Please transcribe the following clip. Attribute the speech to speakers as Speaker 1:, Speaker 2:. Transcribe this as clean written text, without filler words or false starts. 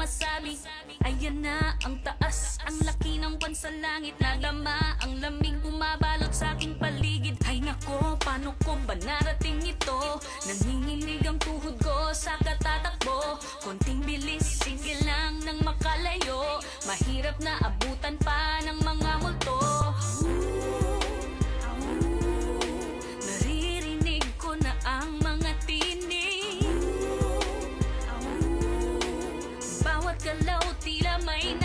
Speaker 1: masabi. Ayan na ang taas, ang laki ng buwan sa langit. Nadama ang lamig bumabalot sa aking paligid. Ay nako, paano ko ba narating ito? Nanginginig ang tuhod ko sa katatakbo. Konting bilis, sige lang nang makalayo. Mahirap na abutan pa ng mga multo. Naririnig ko na ang mga tinig. Bawat galaw tila may